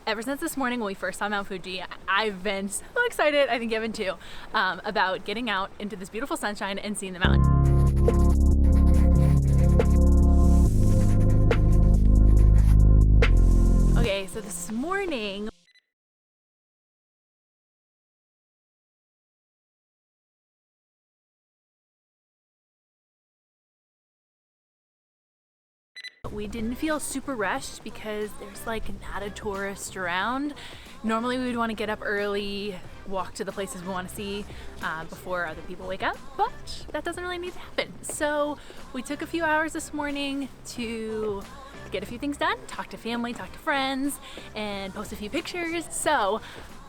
Ever since this morning when we first saw Mount Fuji, I've been so excited, I think you have been too, about getting out into this beautiful sunshine and seeing the mountain. Okay, so this morning, we didn't feel super rushed because there's like not a tourist around. Normally we would want to get up early, walk to the places we want to see before other people wake up, but that doesn't really need to happen. So we took a few hours this morning to get a few things done, talk to family, talk to friends, and post a few pictures. So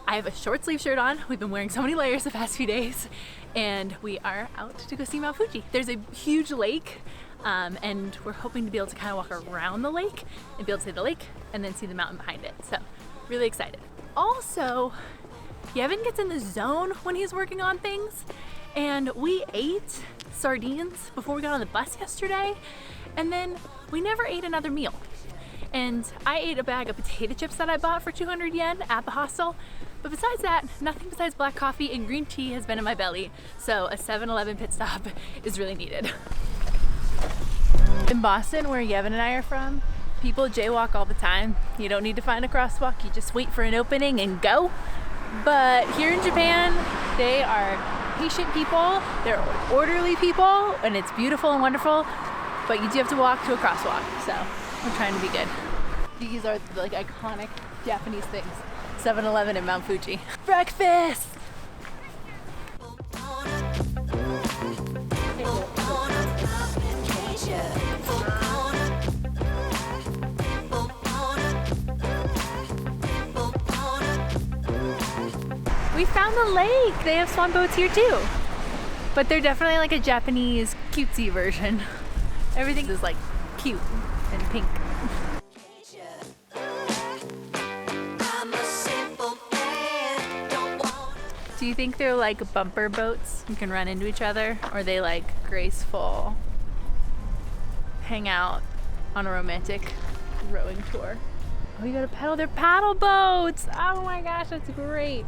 I have a short sleeve shirt on. We've been wearing so many layers the past few days, and we are out to go see Mount Fuji. There's a huge lake, and we're hoping to be able to kind of walk around the lake and be able to see the lake and then see the mountain behind it. So really excited. Also, Yevon gets in the zone when he's working on things, and we ate sardines before we got on the bus yesterday, and then we never ate another meal. And I ate a bag of potato chips that I bought for 200 yen at the hostel. But besides that, nothing besides black coffee and green tea has been in my belly. So a 7-Eleven pit stop is really needed. In Boston, where Yevon and I are from, people jaywalk all the time. You don't need to find a crosswalk, you just wait for an opening and go. But here in Japan, they are patient people, they're orderly people, and it's beautiful and wonderful, but you do have to walk to a crosswalk, so we're trying to be good. These are the like iconic Japanese things. 7-Eleven and Mount Fuji. Breakfast! We found the lake! They have swan boats here too. But they're definitely like a Japanese cutesy version. Everything is like cute and pink. Do you think they're like bumper boats? You can run into each other? Or are they like graceful, hang out on a romantic rowing tour? Oh, you gotta pedal their paddle boats! Oh my gosh, that's great!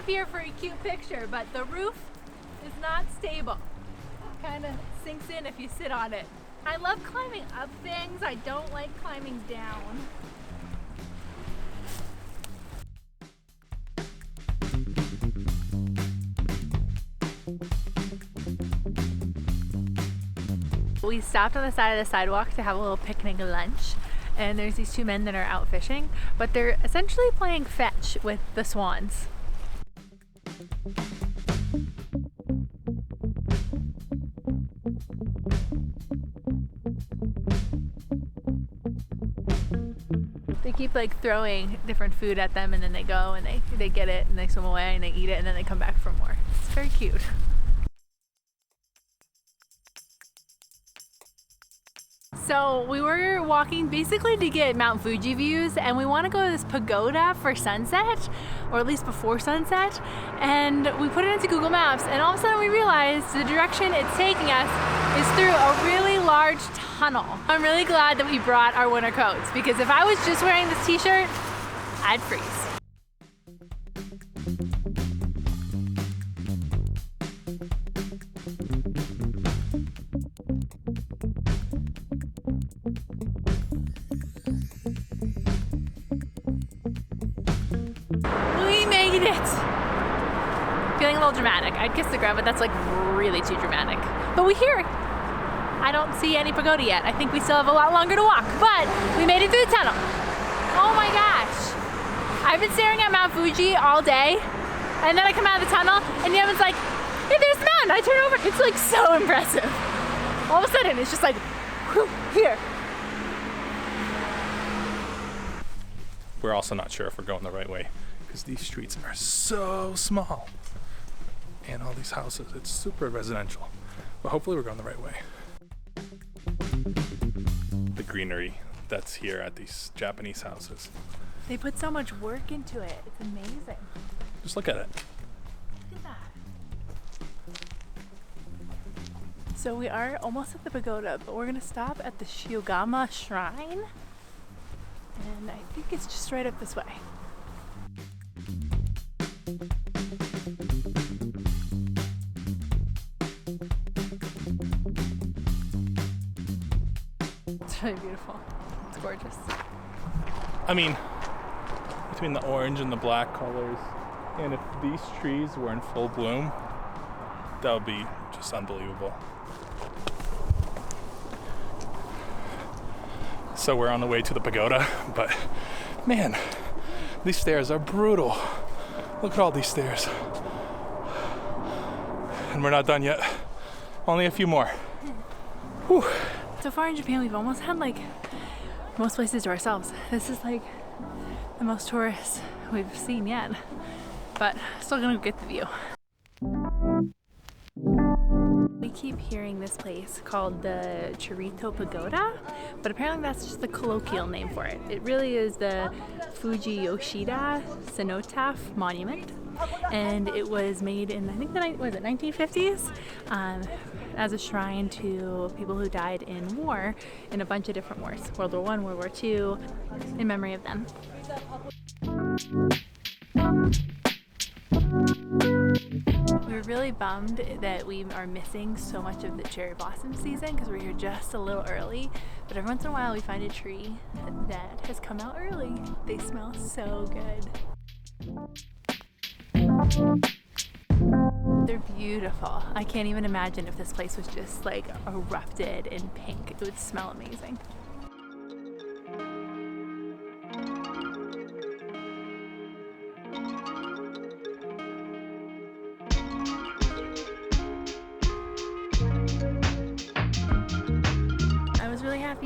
Here for a cute picture, but the roof is not stable. Kind of sinks in if you sit on it. I love climbing up things. I don't like climbing down. We stopped on the side of the sidewalk to have a little picnic lunch, and there's these two men that are out fishing, but they're essentially playing fetch with the swans. They keep like throwing different food at them, and then they go and they get it and they swim away and they eat it and then they come back for more. It's very cute. So we were walking basically to get Mount Fuji views, and we want to go to this pagoda for sunset, or at least before sunset, and we put it into Google Maps, and all of a sudden we realized the direction it's taking us is through a really large tunnel. I'm really glad that we brought our winter coats, because if I was just wearing this t-shirt, I'd freeze. Feeling a little dramatic. I'd kiss the ground, but that's like really too dramatic. But we're here. I don't see any pagoda yet. I think we still have a lot longer to walk, but we made it through the tunnel. Oh my gosh. I've been staring at Mount Fuji all day, and then I come out of the tunnel, and Yevon's like, hey, there's the mountain. I turn over. It's like so impressive. All of a sudden, it's just like, whew, here. We're also not sure if we're going the right way, because these streets are so small. And all these houses, it's super residential. But hopefully we're going the right way. The greenery that's here at these Japanese houses They put so much work into it. It's amazing. Just look at it. Look at that. So we are almost at the pagoda, but we're gonna stop at the Shiogama Shrine. And I think it's just right up this way. It's really beautiful. It's gorgeous. I mean, between the orange and the black colors, and if these trees were in full bloom, that would be just unbelievable. So we're on the way to the pagoda, but man, these stairs are brutal. Look at all these stairs. And we're not done yet. Only a few more. Whew. So far in Japan, we've almost had like most places to ourselves. This is like the most tourists we've seen yet, but still gonna get the view. We keep hearing this place called the Chureito Pagoda, but apparently that's just the colloquial name for it. It really is the Fuji Yoshida Cenotaph Monument, and it was made in, I think, the 1950s, as a shrine to people who died in war, in a bunch of different wars, World War I, World War II, in memory of them. We're really bummed that we are missing so much of the cherry blossom season because we're here just a little early, but every once in a while we find a tree that has come out early. They smell so good. They're beautiful. I can't even imagine if this place was just like erupted in pink. It would smell amazing.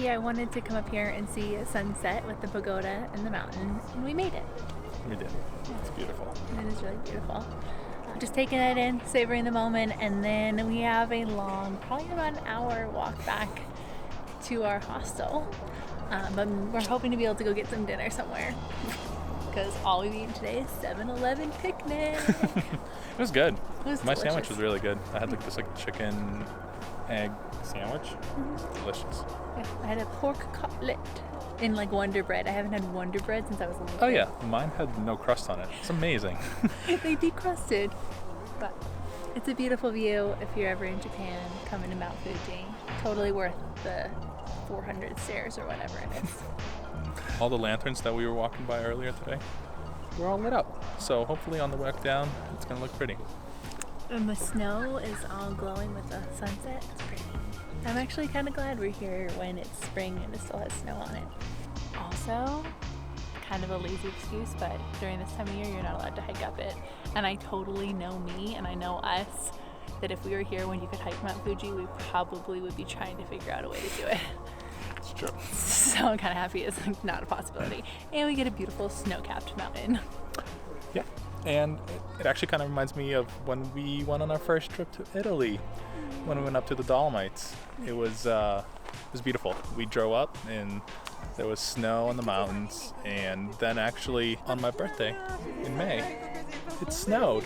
I wanted to come up here and see a sunset with the pagoda and the mountain, and we made it. We did. It's beautiful. It is really beautiful. Just taking it in, savoring the moment, and then we have a long, probably about an hour walk back to our hostel. But we're hoping to be able to go get some dinner somewhere because all we've eaten today is 7-Eleven picnic. It was good. It was My delicious. sandwich was really good. I had like this chicken egg sandwich. Mm-hmm. Delicious. Yeah, I had a pork cutlet in like Wonder Bread. I haven't had Wonder Bread since I was a little kid. Oh yeah, mine had no crust on it. It's amazing. They decrusted. But it's a beautiful view if you're ever in Japan, coming to Mount Fuji. Totally worth the 400 stairs or whatever it is. All the lanterns that we were walking by earlier today were all lit up. So hopefully on the walk down, it's gonna look pretty. And the snow is all glowing with the sunset. It's pretty. I'm actually kind of glad we're here when it's spring and it still has snow on it. Also, kind of a lazy excuse, but during this time of year, you're not allowed to hike up it. And I totally know me and I know us that if we were here when you could hike Mount Fuji, we probably would be trying to figure out a way to do it. It's true. So I'm kind of happy it's like not a possibility. And we get a beautiful snow-capped mountain. Yeah. And it actually kind of reminds me of when we went on our first trip to Italy, when we went up to the Dolomites. It was beautiful. We drove up and there was snow on the mountains, and then actually on my birthday in May, it snowed,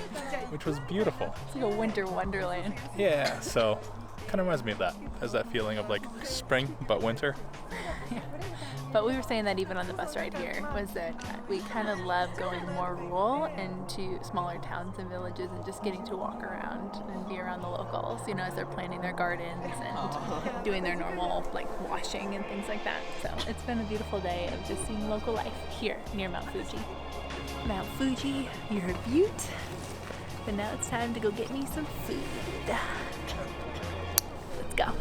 which was beautiful. It's like a winter wonderland. Yeah, so kind of reminds me of that, as that feeling of like spring but winter. Yeah. But we were saying that even on the bus ride here, was that we kind of love going more rural into smaller towns and villages and just getting to walk around and be around the locals, you know, as they're planting their gardens and doing their normal like washing and things like that. So it's been a beautiful day of just seeing local life here near Mount Fuji. Mount Fuji, you're a beaut. But now it's time to go get me some food. Let's go.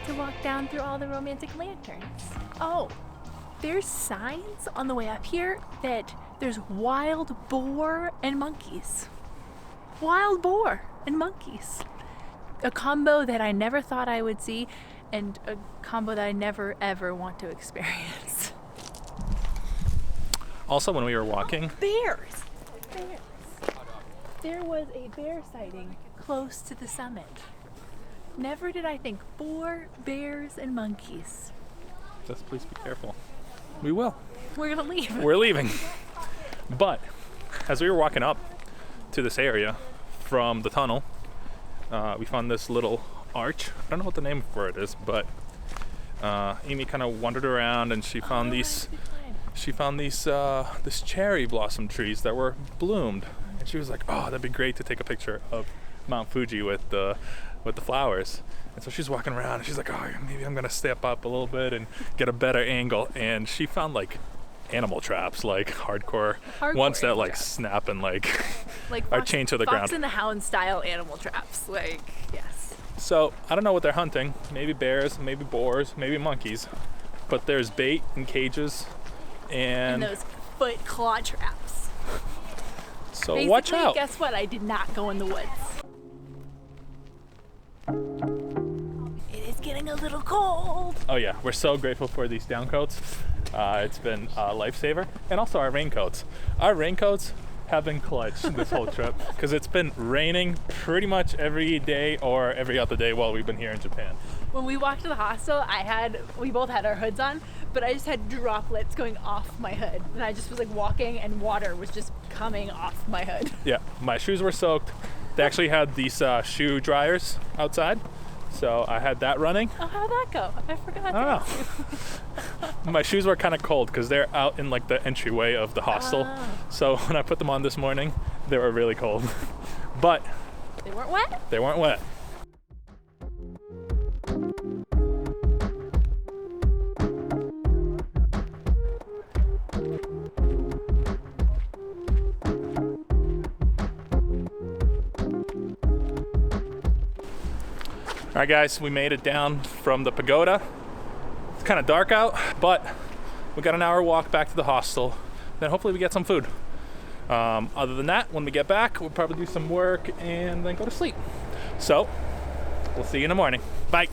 To walk down through all the romantic lanterns. Oh, there's signs on the way up here that there's wild boar and monkeys. Wild boar and monkeys. A combo that I never thought I would see, and a combo that I never ever want to experience. Also, when we were walking, Bears! There was a bear sighting close to the summit. Never did I think 4 bears and monkeys. Just please be careful. We will. We're gonna leave. We're leaving. But as we were walking up to this area from the tunnel, we found this little arch. I don't know what the name for it is, but Amy kind of wandered around and she found these this cherry blossom trees that were bloomed, and she was like, "Oh, that'd be great to take a picture of Mount Fuji with the flowers." And so she's walking around and she's like, "Oh, maybe I'm gonna step up a little bit and get a better angle." And she found like animal traps, like hardcore ones that like traps. Snap and like Like are chained to the Fox ground. and the Hound style animal traps. Like, yes. So I don't know what they're hunting. Maybe bears, maybe boars, maybe monkeys. But there's bait and cages And and those foot claw traps. so Basically, watch out. Guess what? I did not go in the woods. It is getting a little cold. Oh yeah, we're so grateful for these down coats. It's been a lifesaver, and also our raincoats. Our raincoats have been clutch this whole trip because it's been raining pretty much every day or every other day while we've been here in Japan. When we walked to the hostel, we both had our hoods on, but I just had droplets going off my hood. And I just was like walking and water was just coming off my hood. Yeah, my shoes were soaked. They actually had these shoe dryers outside, so I had that running. Oh, how'd that go? I forgot. I don't know. My shoes were kind of cold because they're out in like the entryway of the hostel. Oh. So when I put them on this morning, they were really cold. But They weren't wet? they weren't wet. All right, guys, we made it down from the pagoda. It's kind of dark out, but we got an hour walk back to the hostel. Then hopefully we get some food. Other than that, when we get back, we'll probably do some work and then go to sleep. So we'll see you in the morning. Bye.